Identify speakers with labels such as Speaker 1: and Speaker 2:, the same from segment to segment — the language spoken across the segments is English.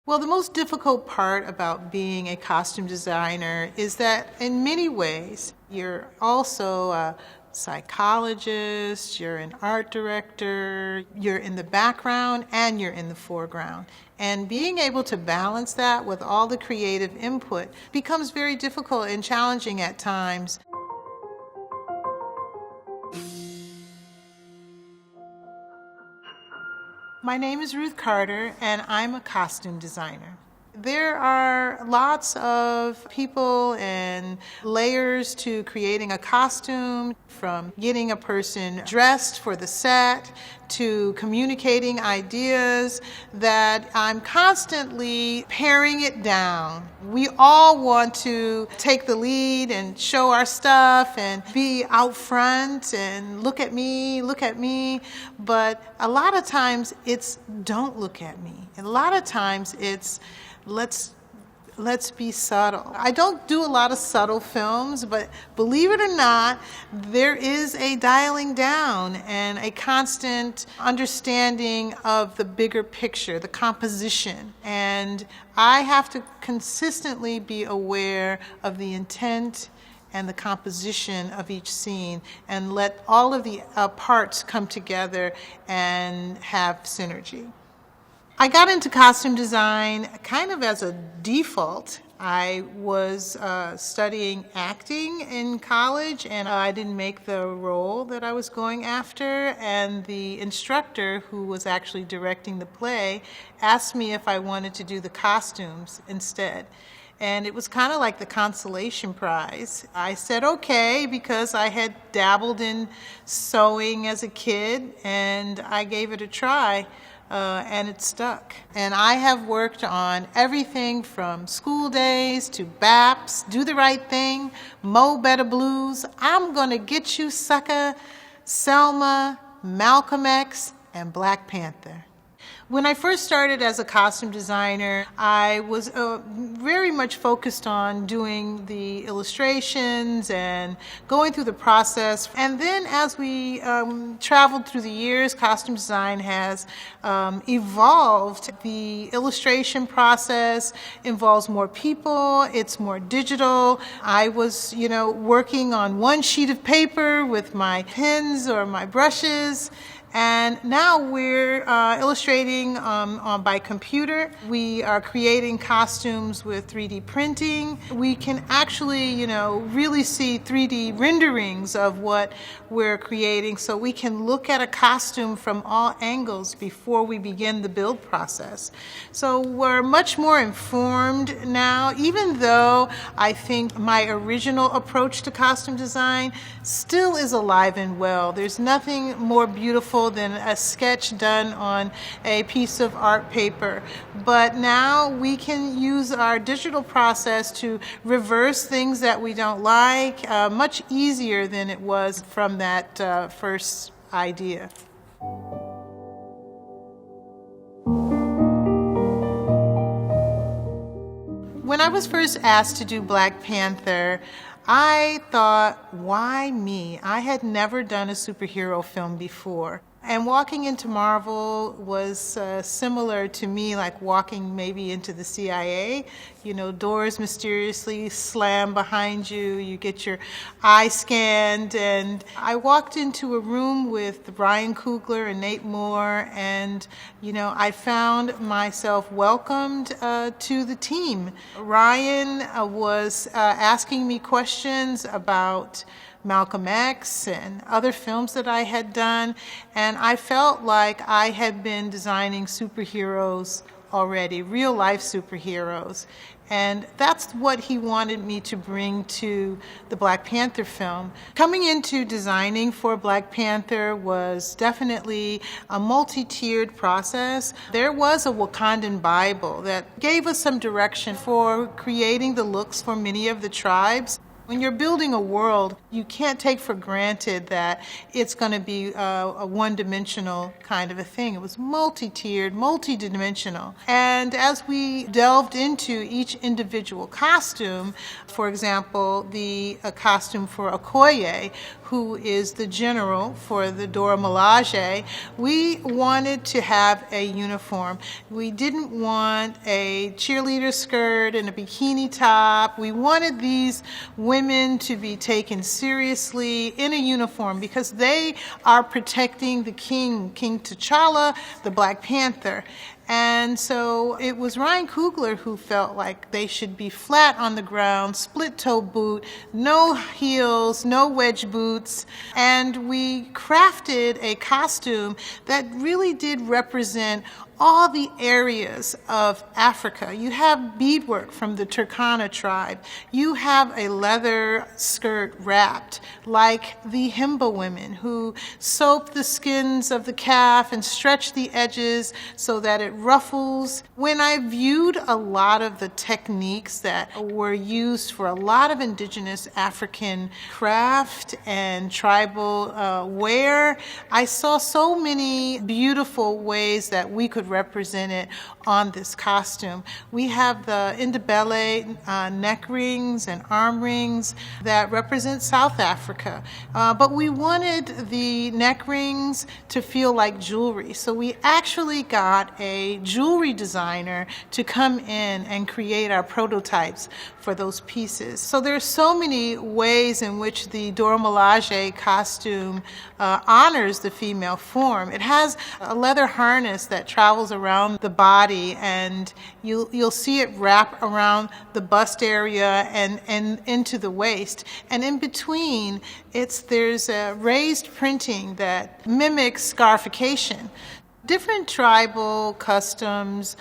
Speaker 1: Well, the most difficult part about being a costume designer is that in many ways, you're also a psychologist, you're an art director, you're in the background and you're in the foreground. And being able to balance that with all the creative input becomes very difficult and challenging at times. My name is Ruth Carter, and I'm a costume designer. There are lots of people and layers to creating a costume, from getting a person dressed for the set to communicating ideas, that I'm constantly paring it down. We all want to take the lead and show our stuff and be out front and look at me, but a lot of times it's don't look at me. And a lot of times it's let's be subtle. I don't do a lot of subtle films, but believe it or not, there is a dialing down and a constant understanding of the bigger picture, the composition. And I have to consistently be aware of the intent and the composition of each scene and let all of the parts come together and have synergy. I got into costume design kind of as a default. I was studying acting in college, and I didn't make the role that I was going after. And the instructor, who was actually directing the play, asked me if I wanted to do the costumes instead. And it was kind of like the consolation prize. I said okay because I had dabbled in sewing as a kid, and I gave it a try. And it stuck. And I have worked on everything from School Daze to B.A.P.S, Do the Right Thing, Mo Better Blues, I'm Gonna Get You Sucker, Selma, Malcom X, and Black Panther. When I first started as a costume designer, I was very much focused on doing the illustrations and going through the process. And then as we traveled through the years, costume design has evolved. The illustration process involves more people, it's more digital. I was, working on one sheet of paper with my pens or my brushes. And now we're illustrating by computer. We are creating costumes with 3D printing. We can actually, really see 3D renderings of what we're creating, so we can look at a costume from all angles before we begin the build process. So we're much more informed now, even though I think my original approach to costume design still is alive and well. There's nothing more beautiful than a sketch done on a piece of art paper. But now we can use our digital process to reverse things that we don't like much easier than it was from that first idea. When I was first asked to do Black Panther, I thought, why me? I had never done a superhero film before. And walking into Marvel was similar to me, like walking maybe into the CIA. Doors mysteriously slam behind you, you get your eye scanned. And I walked into a room with Ryan Coogler and Nate Moore, and I found myself welcomed to the team. Ryan was asking me questions about Malcom X and other films that I had done, and I felt like I had been designing superheroes already, real life superheroes. And that's what he wanted me to bring to the Black Panther film. Coming into designing for Black Panther was definitely a multi-tiered process. There was a Wakandan Bible that gave us some direction for creating the looks for many of the tribes. When you're building a world, you can't take for granted that it's going to be a one-dimensional kind of a thing. It was multi-tiered, multi-dimensional. And as we delved into each individual costume, for example, the costume for Okoye, who is the general for the Dora Milaje, we wanted to have a uniform. We didn't want a cheerleader skirt and a bikini top. We wanted these women to be taken seriously in a uniform because they are protecting the king, King T'Challa, the Black Panther. And so it was Ryan Coogler who felt like they should be flat on the ground, split-toe boot, no heels, no wedge boots. And we crafted a costume that really did represent all the areas of Africa. You have beadwork from the Turkana tribe. You have a leather skirt wrapped like the Himba women who soap the skins of the calf and stretch the edges so that it ruffles. When I viewed a lot of the techniques that were used for a lot of indigenous African craft and tribal wear, I saw so many beautiful ways that we could represent it on this costume. We have the Ndebele neck rings and arm rings that represent South Africa, but we wanted the neck rings to feel like jewelry. So we actually got a jewelry designer to come in and create our prototypes for those pieces. So there's so many ways in which the Dora Milaje costume honors the female form. It has a leather harness that travels around the body, and you'll see it wrap around the bust area and into the waist. And in between, there's a raised printing that mimics scarification. Different tribal customs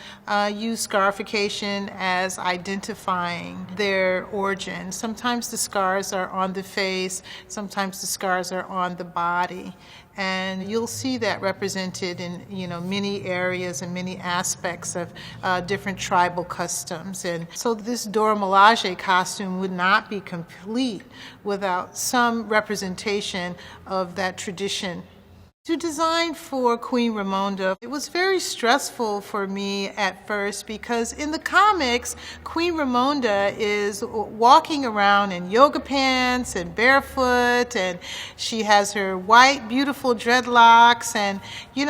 Speaker 1: use scarification as identifying their origin. Sometimes the scars are on the face, sometimes the scars are on the body. And you'll see that represented in many areas and many aspects of different tribal customs. And so this Dora Milaje costume would not be complete without some representation of that tradition. To design for Queen Ramonda, it was very stressful for me at first because in the comics, Queen Ramonda is walking around in yoga pants and barefoot, and she has her white, beautiful dreadlocks, and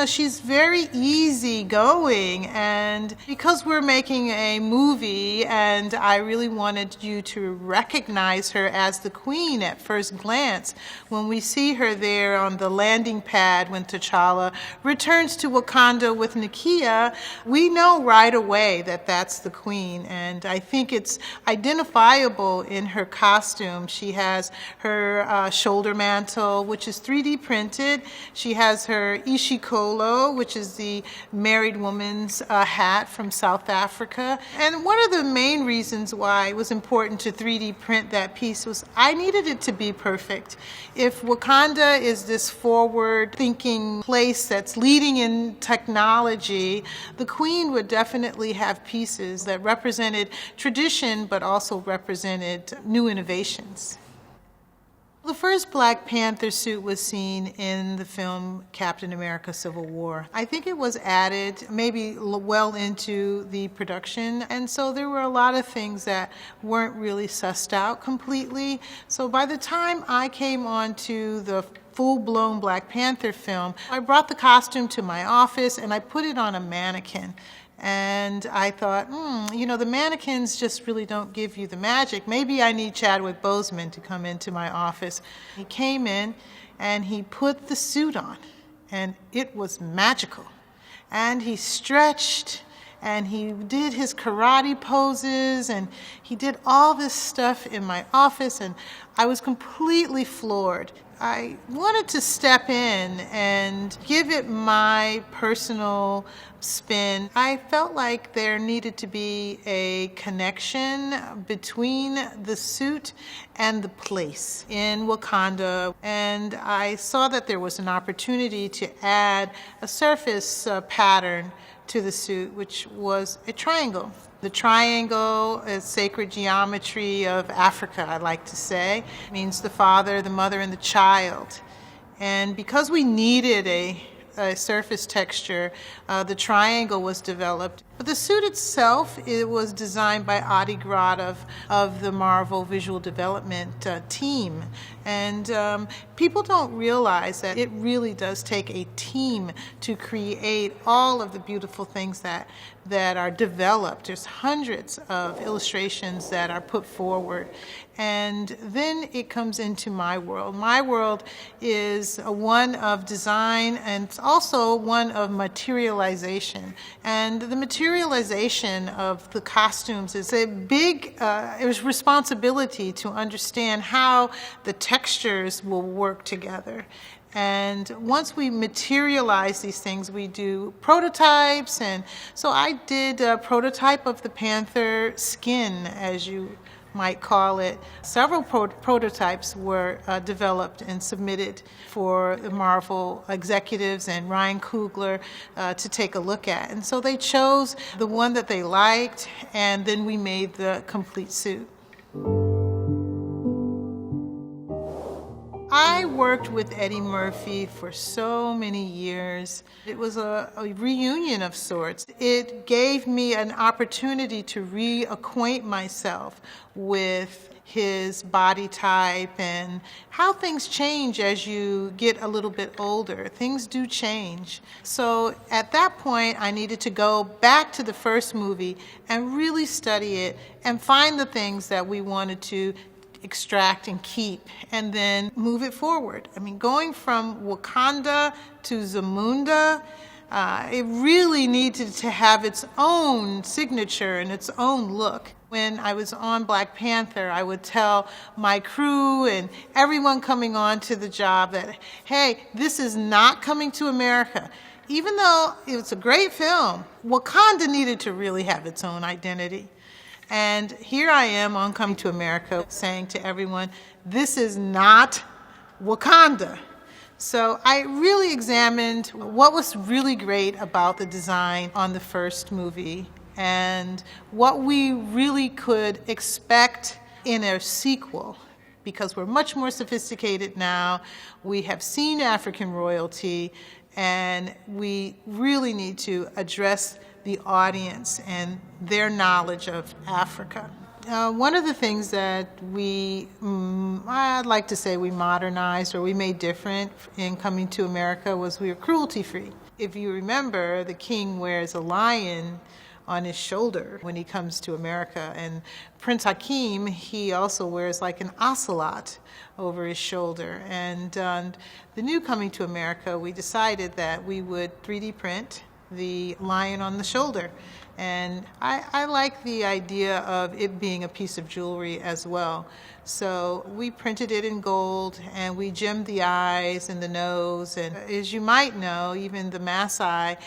Speaker 1: she's very easygoing. And because we're making a movie and I really wanted you to recognize her as the queen at first glance, when we see her there on the landing pad when T'Challa returns to Wakanda with Nakia, we know right away that that's the queen. And I think it's identifiable in her costume. She has her shoulder mantle, which is 3D printed. She has her ishikolo, which is the married woman's hat from South Africa. And one of the main reasons why it was important to 3D print that piece was I needed it to be perfect. If Wakanda is this forward-thinking place that's leading in technology, the queen would definitely have pieces that represented tradition but also represented new innovations. The first Black Panther suit was seen in the film Captain America: Civil War. I think it was added maybe well into the production, and so there were a lot of things that weren't really sussed out completely. So by the time I came on to the full-blown Black Panther film, I brought the costume to my office and I put it on a mannequin. And I thought, the mannequins just really don't give you the magic. Maybe I need Chadwick Boseman to come into my office. He came in and he put the suit on, and it was magical. And he stretched, and he did his karate poses, and he did all this stuff in my office, and I was completely floored. I wanted to step in and give it my personal spin. I felt like there needed to be a connection between the suit and the place in Wakanda, and I saw that there was an opportunity to add a surface pattern to the suit, which was a triangle. The triangle is sacred geometry of Africa, I like to say. It means the father, the mother, and the child. And because we needed a surface texture, the triangle was developed. But the suit itself, it was designed by Adi Grad of the Marvel Visual Development team. And people don't realize that it really does take a team to create all of the beautiful things that are developed. There's hundreds of illustrations that are put forward. And then it comes into my world. My world is one of design and it's also one of materialization. And the materialization of the costumes is a big responsibility to understand how the textures will work together. And once we materialize these things, we do prototypes. And so I did a prototype of the Panther skin, as you might call it. Several prototypes were developed and submitted for the Marvel executives and Ryan Coogler to take a look at. And so they chose the one that they liked, and then we made the complete suit. I worked with Eddie Murphy for so many years. It was a reunion of sorts. It gave me an opportunity to reacquaint myself with his body type and how things change as you get a little bit older. Things do change. So at that point, I needed to go back to the first movie and really study it and find the things that we wanted to extract and keep, and then move it forward. I mean, going from Wakanda to Zamunda, it really needed to have its own signature and its own look. When I was on Black Panther, I would tell my crew and everyone coming on to the job that, hey, this is not coming to America. Even though it was a great film, Wakanda needed to really have its own identity. And here I am on Coming to America saying to everyone, this is not Wakanda. So I really examined what was really great about the design on the first movie and what we really could expect in a sequel, because we're much more sophisticated now. We have seen African royalty, and we really need to address the audience and their knowledge of Africa. One of the things that I'd like to say we modernized or we made different in Coming to America was we were cruelty-free. If you remember, the king wears a lion on his shoulder when he comes to America, and Prince Hakeem, he also wears like an ocelot over his shoulder. And the new Coming to America, we decided that we would 3D print the lion on the shoulder. And I like the idea of it being a piece of jewelry as well. So we printed it in gold and we gemmed the eyes and the nose. And as you might know, even the Maasai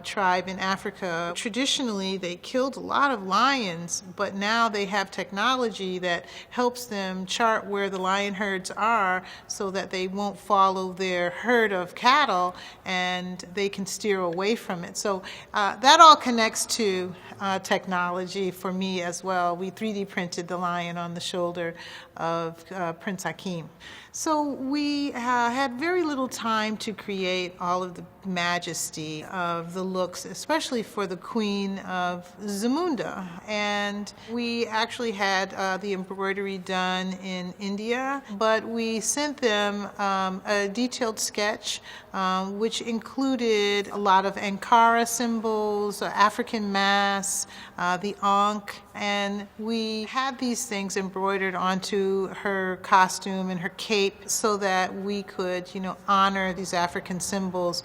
Speaker 1: tribe in Africa, traditionally they killed a lot of lions, but now they have technology that helps them chart where the lion herds are so that they won't follow their herd of cattle and they can steer away from it. So that all connects to technology for me as well. We 3D printed the lion on the shoulder of Prince Hakeem. So we had very little time to create all of the majesty of the looks, especially for the Queen of Zamunda. And we actually had the embroidery done in India, but we sent them a detailed sketch which included a lot of Ankara symbols, African masks, the Ankh, and we had these things embroidered onto her costume and her cape so that we could, honor these African symbols.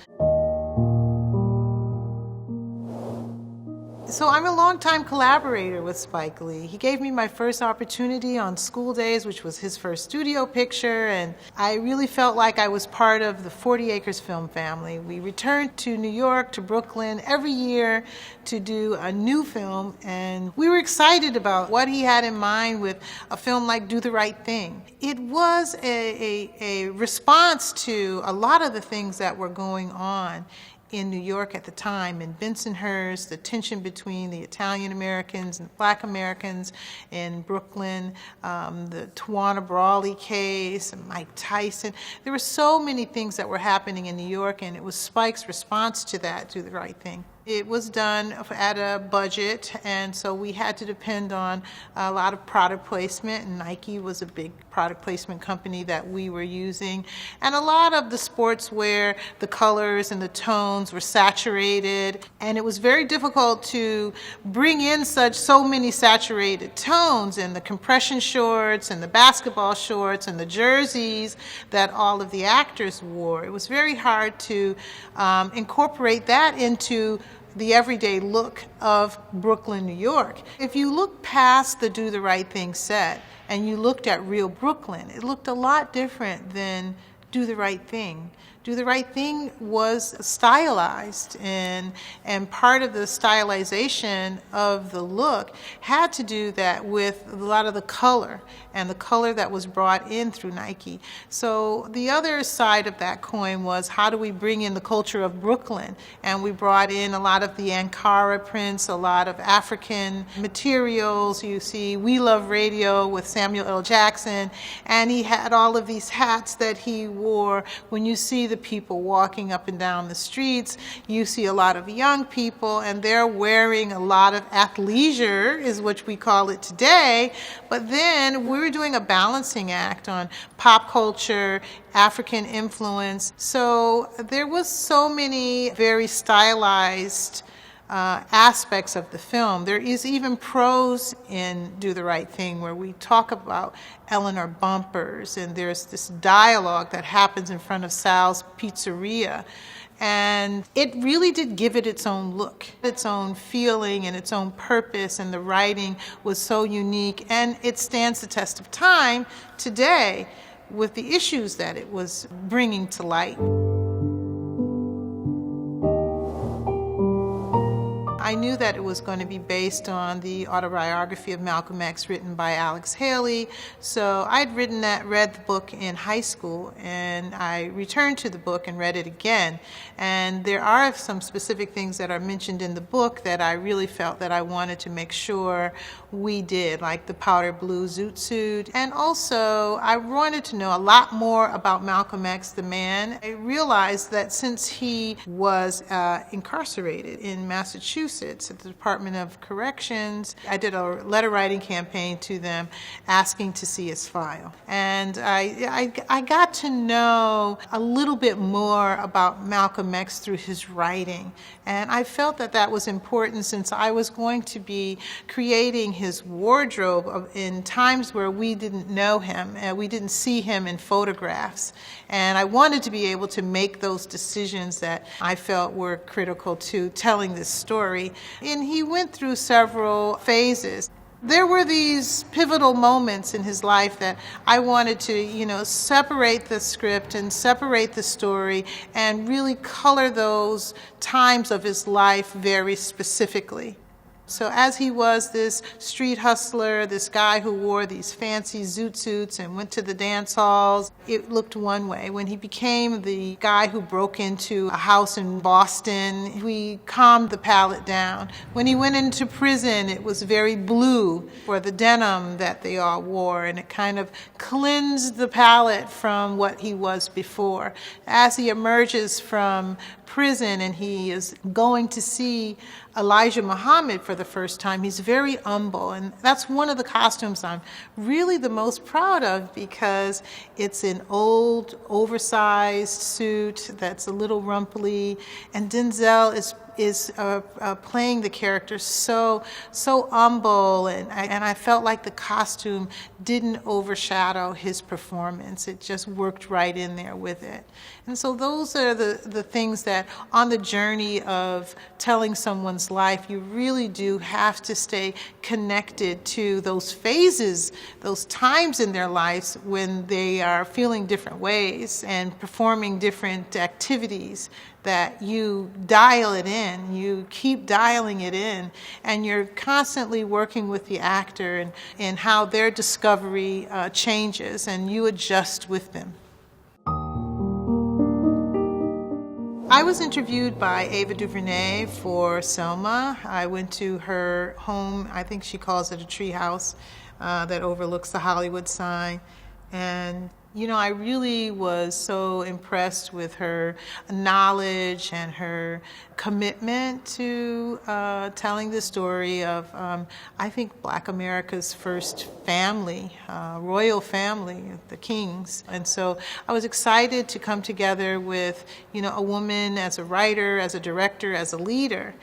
Speaker 1: So I'm a longtime collaborator with Spike Lee. He gave me my first opportunity on School Daze, which was his first studio picture, and I really felt like I was part of the 40 Acres film family. We returned to New York, to Brooklyn every year to do a new film, and we were excited about what he had in mind with a film like Do the Right Thing. It was a response to a lot of the things that were going on in New York at the time, in Bensonhurst, the tension between the Italian Americans and Black Americans in Brooklyn, the Tawana Brawley case, and Mike Tyson. There were so many things that were happening in New York, and it was Spike's response to that, Do the Right Thing. It was done at a budget, and so we had to depend on a lot of product placement, and Nike was a big product placement company that we were using. And a lot of the sportswear, the colors and the tones were saturated, and it was very difficult to bring in so many saturated tones in the compression shorts and the basketball shorts and the jerseys that all of the actors wore. It was very hard to incorporate that into the everyday look of Brooklyn, New York. If you look past the Do the Right Thing set and you looked at real Brooklyn, it looked a lot different than Do the Right Thing. Do the Right Thing was stylized, and part of the stylization of the look had to do that with a lot of the color and the color that was brought in through Nike. So the other side of that coin was, how do we bring in the culture of Brooklyn? And we brought in a lot of the Ankara prints, a lot of African materials. You see We Love Radio with Samuel L. Jackson, and he had all of these hats that he wore. When you see the people walking up and down the streets, you see a lot of young people, and they're wearing a lot of athleisure, is what we call it today. But then we were doing a balancing act on pop culture, African influence. So there was so many very stylized aspects of the film. There is even prose in Do the Right Thing where we talk about Eleanor Bumpers, and there's this dialogue that happens in front of Sal's Pizzeria. And it really did give it its own look, its own feeling, and its own purpose, and the writing was so unique, and it stands the test of time today with the issues that it was bringing to light. I knew that it was going to be based on the autobiography of Malcolm X written by Alex Haley. So I'd read the book in high school, and I returned to the book and read it again. And there are some specific things that are mentioned in the book that I really felt that I wanted to make sure we did, like the powder blue zoot suit. And also, I wanted to know a lot more about Malcolm X, the man. I realized that since he was incarcerated in Massachusetts, at the Department of Corrections, I did a letter writing campaign to them asking to see his file. And I got to know a little bit more about Malcolm X through his writing. And I felt that that was important since I was going to be creating his wardrobe in times where we didn't know him and we didn't see him in photographs. And I wanted to be able to make those decisions that I felt were critical to telling this story. And he went through several phases. There were these pivotal moments in his life that I wanted to, separate the script and separate the story and really color those times of his life very specifically. So as he was this street hustler, this guy who wore these fancy zoot suits and went to the dance halls, it looked one way. When he became the guy who broke into a house in Boston, we calmed the palette down. When he went into prison, it was very blue for the denim that they all wore, and it kind of cleansed the palette from what he was before. As he emerges from prison and he is going to see Elijah Muhammad for the first time, he's very humble, and that's one of the costumes I'm really the most proud of because it's an old, oversized suit that's a little rumply, and Denzel is playing the character so humble, and I felt like the costume didn't overshadow his performance. It just worked right in there with it. And so those are the things that on the journey of telling someone's life, you really do have to stay connected to those phases, those times in their lives when they are feeling different ways and performing different activities, that you dial it in, you keep dialing it in, and you're constantly working with the actor and how their discovery changes, and you adjust with them. I was interviewed by Ava DuVernay for Selma. I went to her home, I think she calls it a tree house, that overlooks the Hollywood sign. And I really was so impressed with her knowledge and her commitment to telling the story of, I think, Black America's first family, royal family, the Kings. And so I was excited to come together with, a woman as a writer, as a director, as a leader.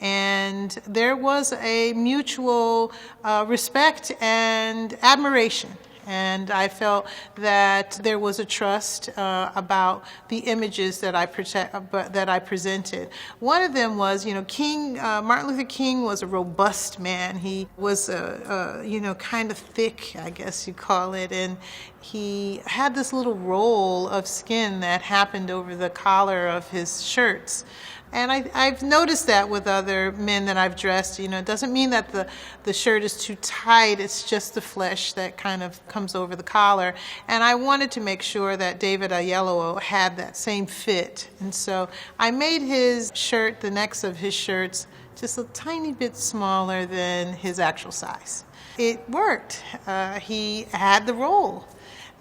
Speaker 1: And there was a mutual respect and admiration. And I felt that there was a trust about the images that I presented. One of them was, Martin Luther King was a robust man. He was, kind of thick, I guess you call it, and he had this little roll of skin that happened over the collar of his shirts. And I've noticed that with other men that I've dressed. It doesn't mean that the shirt is too tight. It's just the flesh that kind of comes over the collar. And I wanted to make sure that David Oyelowo had that same fit. And so I made his shirt, the necks of his shirts, just a tiny bit smaller than his actual size. It worked. He had the roll.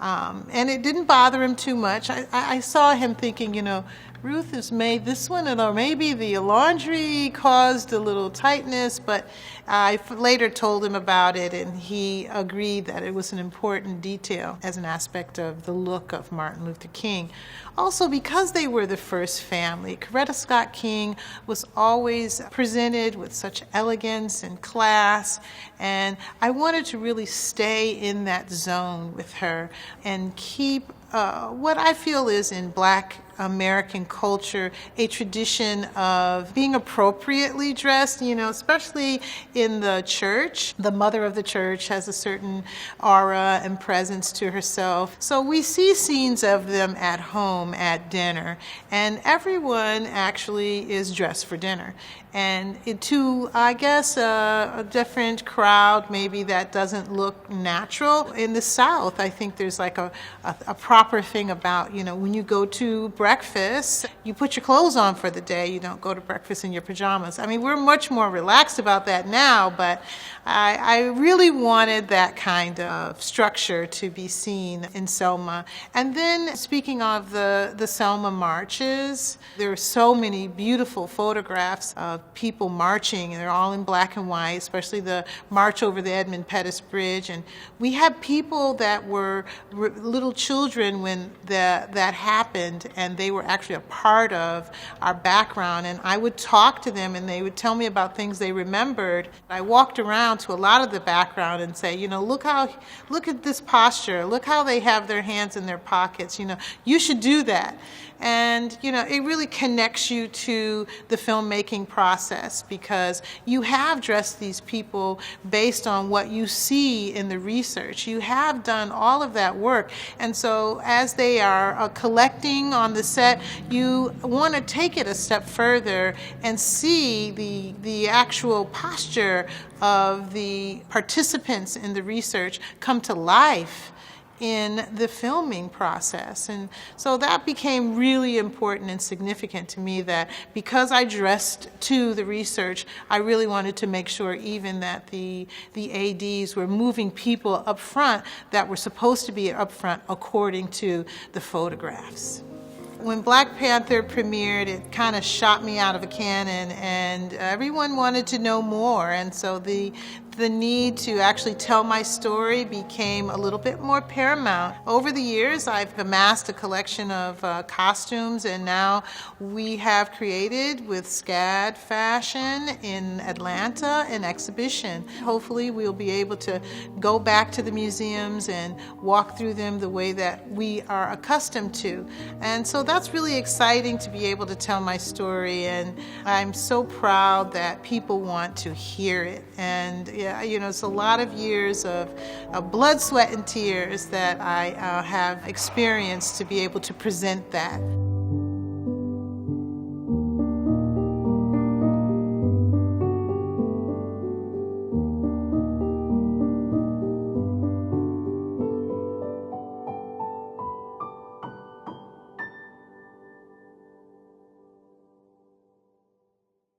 Speaker 1: And it didn't bother him too much. I saw him thinking, Ruth has made this one, or maybe the laundry caused a little tightness, but I later told him about it, and he agreed that it was an important detail as an aspect of the look of Martin Luther King. Also, because they were the first family, Coretta Scott King was always presented with such elegance and class, and I wanted to really stay in that zone with her and keep what I feel is in Black American culture a tradition of being appropriately dressed, especially in the church. The mother of the church has a certain aura and presence to herself. So we see scenes of them at home at dinner, and everyone actually is dressed for dinner. And to, I guess, a different crowd, maybe that doesn't look natural. In the South, I think there's like a proper thing about, when you go to breakfast, you put your clothes on for the day. You don't go to breakfast in your pajamas. I mean, we're much more relaxed about that now, but I really wanted that kind of structure to be seen in Selma. And then, speaking of the Selma marches, there are so many beautiful photographs of people marching, and they're all in black and white, especially the march over the Edmund Pettus Bridge. And we had people that were little children when that happened, and they were actually a part of our background. And I would talk to them, and they would tell me about things they remembered. I walked around to a lot of the background and say, look at this posture, look how they have their hands in their pockets, you should do that. And, it really connects you to the filmmaking process, because you have dressed these people based on what you see in the research. You have done all of that work. And so as they are collecting on the set, you want to take it a step further and see the actual posture of the participants in the research come to life in the filming process. And so that became really important and significant to me, that because I dressed to the research, I really wanted to make sure even that the ADs were moving people up front that were supposed to be up front according to the photographs. When Black Panther premiered, it kind of shot me out of a cannon, and everyone wanted to know more. And so the need to actually tell my story became a little bit more paramount. Over the years, I've amassed a collection of costumes, and now we have created with SCAD Fashion in Atlanta an exhibition. Hopefully we'll be able to go back to the museums and walk through them the way that we are accustomed to. And so that's really exciting to be able to tell my story, and I'm so proud that people want to hear it. And it's a lot of years of blood, sweat, and tears that I have experienced to be able to present that.